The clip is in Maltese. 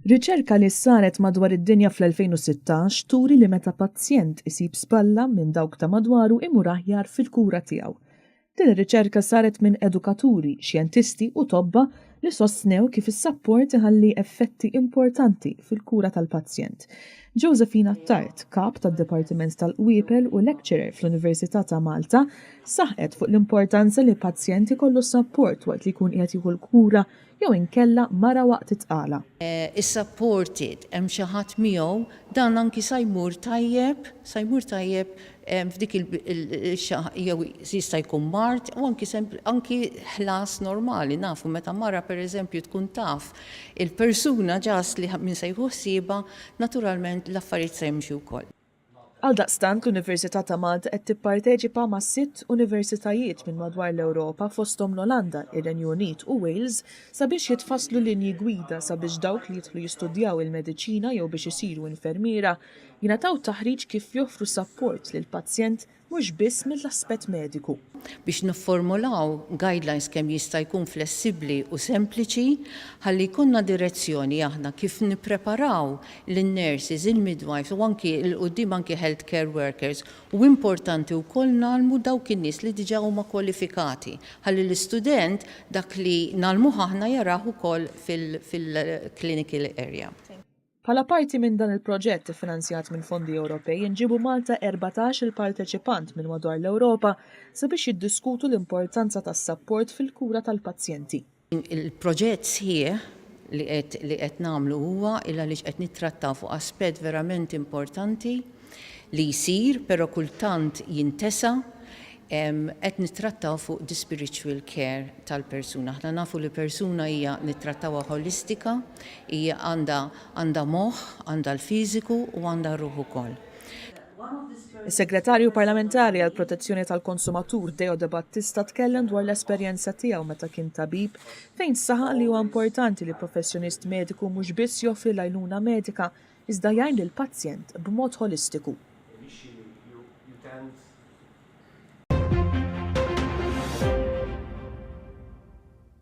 Riċerka li saret madwar id-dinja fl-2016 turi li meta pazjent isib spalla minn dawk ta' madwaru imur aħjar fil-kura tiegħu. Din ir-riċerka saret minn edukaturi, xjentisti u tobba li sostnew kif is-sapport iħalli effetti importanti fil-kura tal-pazjent. Josephina Tart, kap tad-Dipartiment tal-Qwiepel u lecturer fl-Università ta' Malta, saħqet fuq l-importanza li pazjenti kollu sapport waqt li jkun qiegħed jieħu l-kura jew inkella mara waqt itqala. Is-supported hemm xi ħadd miegħu dan anki sa jmur tajjeb f'dik jew jista' jkun mart u anki ħlas normali nafu meta mara pereżempju tkun taf il-persuna ġas li min se jħu ħsieba naturalment l-affarijiet se jimxu wkoll. Għaldaqstant l-Università ta' Malta qed tipparteċipa ma' 6 universitajiet minn madwar l-Ewropa fosthom l-Olanda, ir-Renju Unit u Wales sabiex jitfasslu linji gwida sabiex dawk li jidħlu jistudjaw il-mediċina jew biex isiru infermiera jingħataw taħriġ kif joffru sapport lil pazjent mhux biss mill-aspett mediku. Biex nifformulaw guidelines kemm jista' jkun flessibbli u sempliċi ħalli jkollna direzzjoni aħna kif nippreparaw lin-nurses, il-midwives u anki l-qudiem anki healthcare workers u importanti wkoll nagħmlu dawk in-nies li diġà huma kwalifikati ħalli l-istudent dak li nagħmluh aħna jaraw ukoll fil-clinical area. Bħala parti minn dan il-proġett finanzjat minn fondi Ewropej inġibu Malta 14 il-parteċipant minn madwar l-Ewropa sabiex jiddiskutu l-importanza tas-sapport fil-kura tal-pazjenti. Il-proġett sħiħ li qed nagħmlu huwa għaliex qed nittrattaw fuq aspett verament importanti li jsir però kultant jintesa' qed nittrattaw fuq the spiritual care tal-persuna. Aħna nafu li persuna hija nittrattawha holistika, hija għandha moħħ, għandha l-fiżiku u għandha ruħ ukoll. Is-Segretarju Parlamentari għall Protezzjoni tal-Konsumatur Deo De Battista tkellem dwar l-esperjenza tiegħu meta kien tabib fejn saħaq li huwa importanti li professjonist mediku mhux biss joffri l-għajnuna medika iżda jgħin lill-pazjent b'mod holistiku.